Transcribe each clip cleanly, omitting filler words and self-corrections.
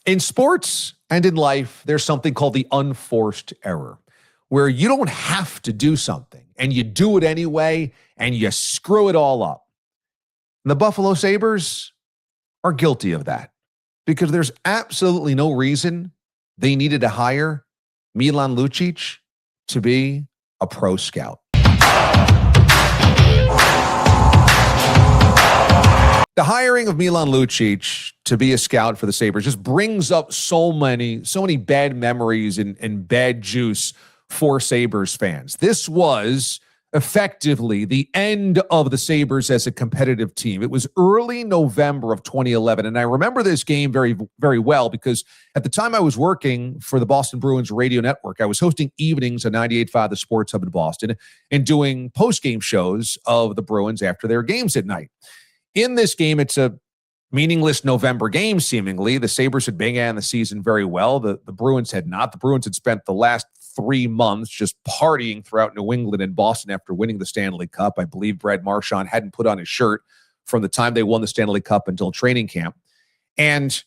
In sports and in life, there's something called the unforced error, where you don't have to do something and you do it anyway and you screw it all up. And the Buffalo Sabres are guilty of that because there's absolutely no reason they needed to hire Milan Lucic to be a pro scout. The hiring of Milan Lucic to be a scout for the Sabres just brings up so many bad memories and bad juice for Sabres fans. This was effectively the end of the Sabres as a competitive team. It was early November of 2011, and I remember this game very, very well because at the time I was working for the Boston Bruins radio network. I was hosting evenings on 98.5 The Sports Hub in Boston and doing post-game shows of the Bruins after their games at night. In this game, it's a meaningless November game, seemingly. The Sabres had begun the season very well. The Bruins had not. The Bruins had spent the last 3 months just partying throughout New England and Boston after winning the Stanley Cup. I believe Brad Marchand hadn't put on his shirt from the time they won the Stanley Cup until training camp. And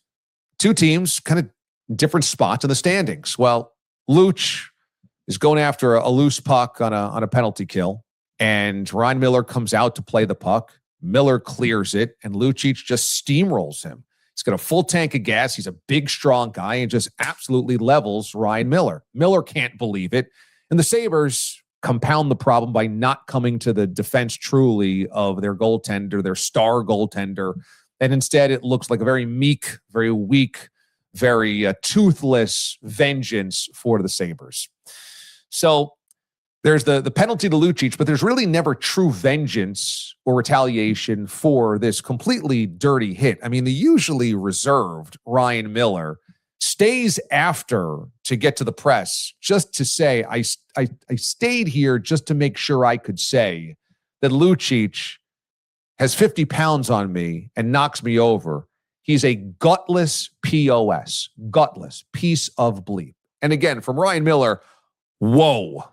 two teams kind of different spots in the standings. Well, Luch is going after a loose puck on a penalty kill, and Ryan Miller comes out to play the puck. Miller clears it, and Lucic just steamrolls him. He's got a full tank of gas. He's a big, strong guy and just absolutely levels Ryan Miller. Miller can't believe it. And the Sabres compound the problem by not coming to the defense truly of their goaltender, their star goaltender. And instead, it looks like a very meek, very weak, very toothless vengeance for the Sabres. So there's the penalty to Lucic, but there's really never true vengeance or retaliation for this completely dirty hit. I mean, the usually reserved Ryan Miller stays after to get to the press just to say, I stayed here just to make sure I could say that Lucic has 50 pounds on me and knocks me over. He's a gutless POS, gutless piece of bleep. And again, from Ryan Miller, whoa.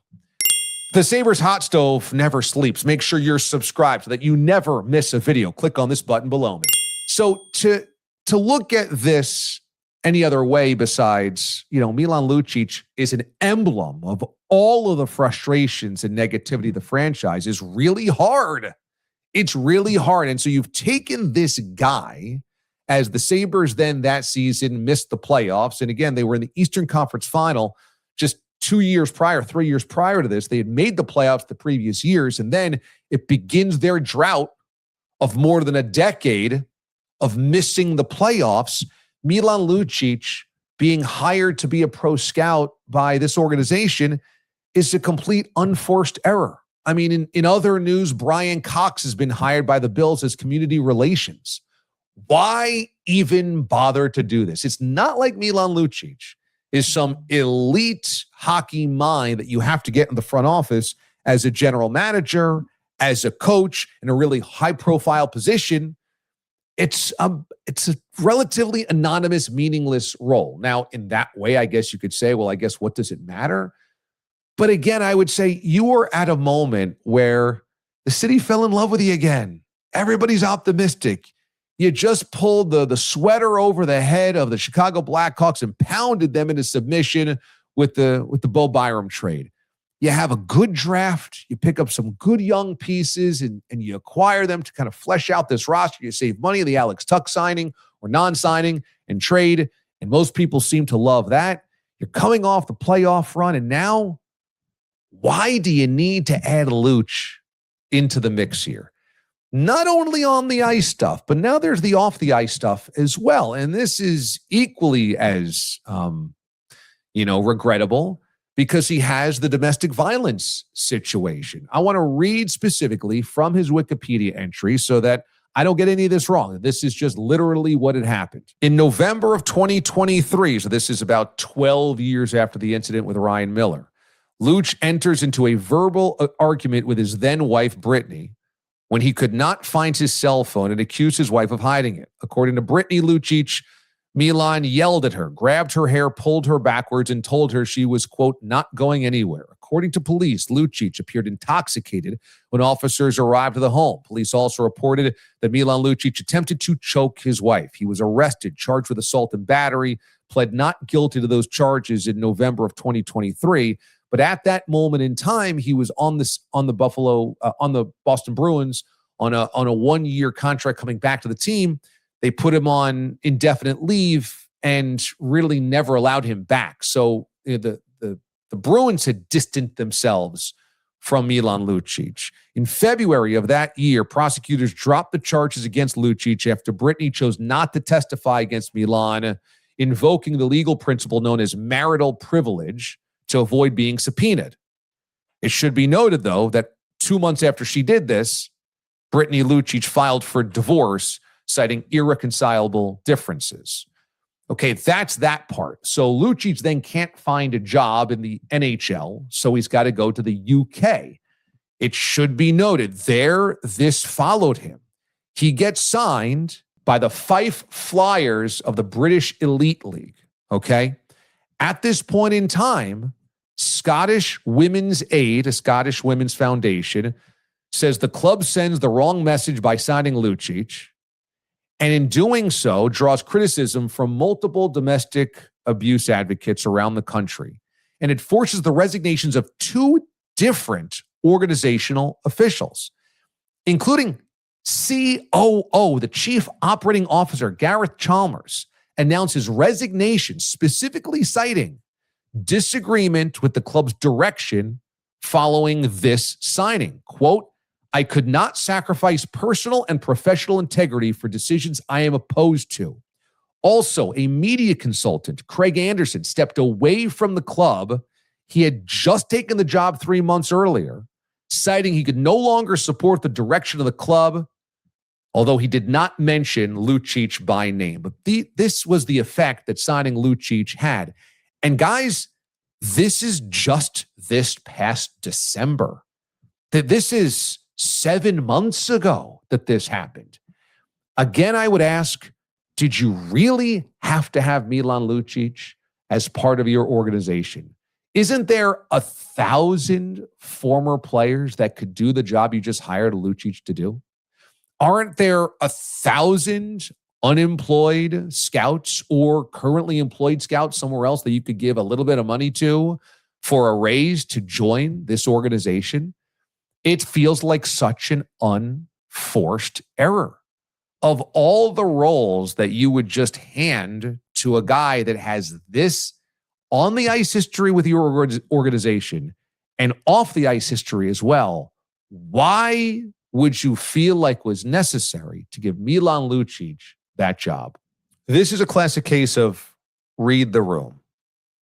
The Sabres hot stove never sleeps. Make sure you're subscribed so that you never miss a video. Click on this button below me. So to look at this any other way besides, Milan Lucic is an emblem of all of the frustrations and negativity of the franchise is really hard. It's really hard. And so you've taken this guy as the Sabres then that season missed the playoffs. And again, they were in the Eastern Conference Final just 3 years prior to this. They had made the playoffs the previous years, and then it begins their drought of more than a decade of missing the playoffs. Milan Lucic being hired to be a pro scout by this organization is a complete unforced error. I mean, in other news, Brian Cox has been hired by the Bills as community relations. Why even bother to do this? It's not like Milan Lucic is some elite hockey mind that you have to get in the front office as a general manager, as a coach, in a really high-profile position. It's a relatively anonymous, meaningless role. Now, in that way, I guess you could say, well, I guess what does it matter? But again, I would say you are at a moment where the city fell in love with you again. Everybody's optimistic. You just pulled the sweater over the head of the Chicago Blackhawks and pounded them into submission with the Bo Byram trade. You have a good draft. You pick up some good young pieces and you acquire them to kind of flesh out this roster. You save money on the Alex Tuck signing or non-signing and trade, and most people seem to love that. You're coming off the playoff run, and now why do you need to add Luch into the mix here? Not only on the ice stuff, but now there's the off the ice stuff as well. And this is equally as, regrettable because he has the domestic violence situation. I want to read specifically from his Wikipedia entry so that I don't get any of this wrong. This is just literally what had happened. In November of 2023, so this is about 12 years after the incident with Ryan Miller, Luch enters into a verbal argument with his then wife, Brittany, when he could not find his cell phone and accused his wife of hiding it. According to Brittany, Lucic Milan yelled at her, grabbed her hair, pulled her backwards, and told her she was, quote, not going anywhere. According to police, Lucic appeared intoxicated when officers arrived at the home. Police also reported that Milan Lucic attempted to choke his wife. He was arrested, charged with assault and battery, pled not guilty to those charges in November of 2023. But at that moment in time, he was on the Boston Bruins on a 1-year contract coming back to the team. They put him on indefinite leave and really never allowed him back. So the Bruins had distanced themselves from Milan Lucic. In February of that year, prosecutors dropped the charges against Lucic after Brittany chose not to testify against Milan, invoking the legal principle known as marital privilege to avoid being subpoenaed. It should be noted, though, that 2 months after she did this, Brittany Lucic filed for divorce, citing irreconcilable differences. Okay, that's that part. So Lucic then can't find a job in the NHL, so he's got to go to the UK. It should be noted there, this followed him. He gets signed by the Fife Flyers of the British Elite League, okay? At this point in time, Scottish Women's Aid, a Scottish women's foundation, says the club sends the wrong message by signing Lucic, and in doing so, draws criticism from multiple domestic abuse advocates around the country. And it forces the resignations of 2 different organizational officials, including COO, the Chief Operating Officer, Gareth Chalmers, announced his resignation, specifically citing disagreement with the club's direction following this signing. Quote, I could not sacrifice personal and professional integrity for decisions I am opposed to. Also, a media consultant, Craig Anderson, stepped away from the club. He had just taken the job 3 months earlier, citing he could no longer support the direction of the club, although he did not mention Lucic by name. But this was the effect that signing Lucic had. And guys, this is just this past December. This is 7 months ago that this happened. Again, I would ask, did you really have to have Milan Lucic as part of your organization? Isn't there 1,000 former players that could do the job you just hired Lucic to do? Aren't there 1,000 unemployed scouts or currently employed scouts somewhere else that you could give a little bit of money to for a raise to join this organization? It feels like such an unforced error. Of all the roles that you would just hand to a guy that has this on the ice history with your organization and off the ice history as well, why would you feel like was necessary to give Milan Lucic that job? This is a classic case of read the room.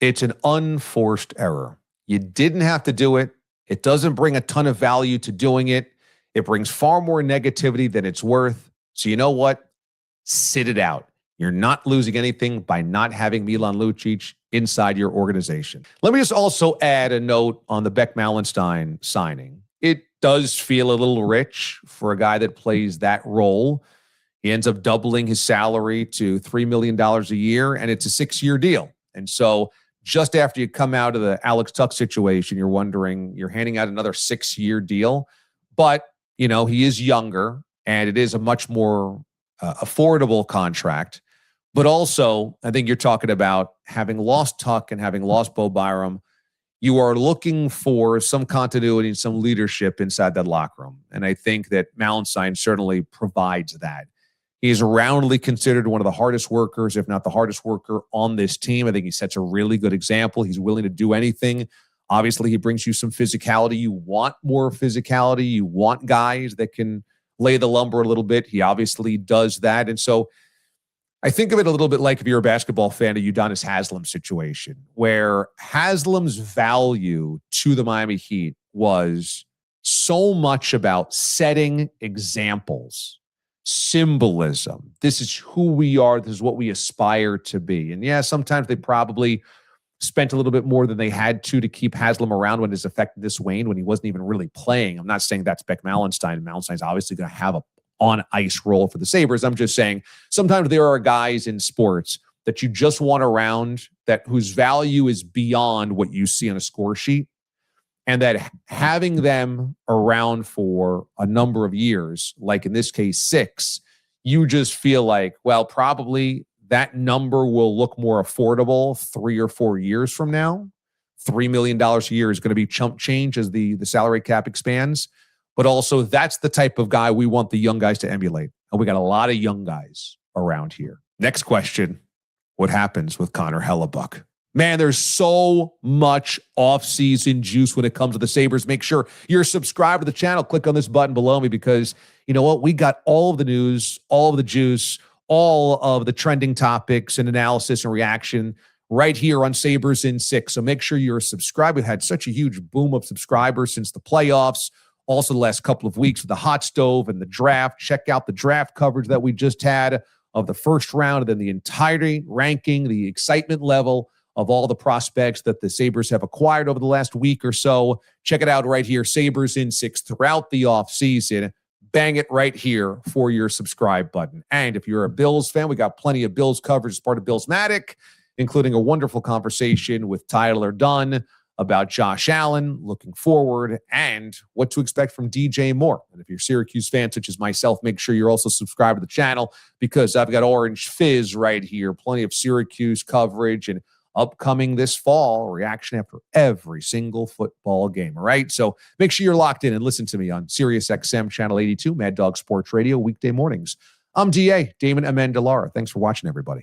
It's an unforced error. You didn't have to do it. It doesn't bring a ton of value to doing it. It brings far more negativity than it's worth. So you know what? Sit it out. You're not losing anything by not having Milan Lucic inside your organization. Let me just also add a note on the Beck Malenstein signing. It does feel a little rich for a guy that plays that role. He ends up doubling his salary to $3 million a year, and it's a 6-year deal. And so just after you come out of the Alex Tuck situation, you're wondering, you're handing out another 6-year deal. But, you know, he is younger, and it is a much more affordable contract. But also, I think you're talking about having lost Tuck and having lost Bo Byram, you are looking for some continuity and some leadership inside that locker room. And I think that Malenstein certainly provides that. He's roundly considered one of the hardest workers, if not the hardest worker on this team. I think he sets a really good example. He's willing to do anything. Obviously, he brings you some physicality. You want more physicality. You want guys that can lay the lumber a little bit. He obviously does that. And so I think of it a little bit like if you're a basketball fan, a Udonis Haslem situation, where Haslem's value to the Miami Heat was so much about setting examples, symbolism. This is who we are. This is what we aspire to be. And yeah, sometimes they probably spent a little bit more than they had to keep Haslem around when his effectiveness waned, when he wasn't even really playing. I'm not saying that's Beck Malenstein. Malenstein's obviously going to have a on-ice role for the Sabres. I'm just saying sometimes there are guys in sports that you just want around that whose value is beyond what you see on a score sheet, and that having them around for a number of years, like in this case 6, you just feel like, well, probably that number will look more affordable 3 or 4 years from now. $3 million a year is going to be chump change as the salary cap expands. But also, that's the type of guy we want the young guys to emulate. And we got a lot of young guys around here. Next question. What happens with Connor Hellebuck? Man, there's so much offseason juice when it comes to the Sabres. Make sure you're subscribed to the channel. Click on this button below me because you know what? We got all of the news, all of the juice, all of the trending topics and analysis and reaction right here on Sabres in 6. So make sure you're subscribed. We've had such a huge boom of subscribers since the playoffs. Also the last couple of weeks with the hot stove and the draft. Check out the draft coverage that we just had of the first round and then the entirety ranking, the excitement level of all the prospects that the Sabres have acquired over the last week or so. Check it out right here, Sabres in 6 throughout the offseason. Bang it right here for your subscribe button. And if you're a Bills fan, we got plenty of Bills coverage as part of Billsmatic, including a wonderful conversation with Tyler Dunn about Josh Allen, looking forward, and what to expect from DJ Moore. And if you're a Syracuse fan, such as myself, make sure you're also subscribed to the channel because I've got Orange Fizz right here, plenty of Syracuse coverage and upcoming this fall, reaction after every single football game. All right. So make sure you're locked in and listen to me on SiriusXM Channel 82, Mad Dog Sports Radio, weekday mornings. I'm DA, Damon Amendolara. Thanks for watching, everybody.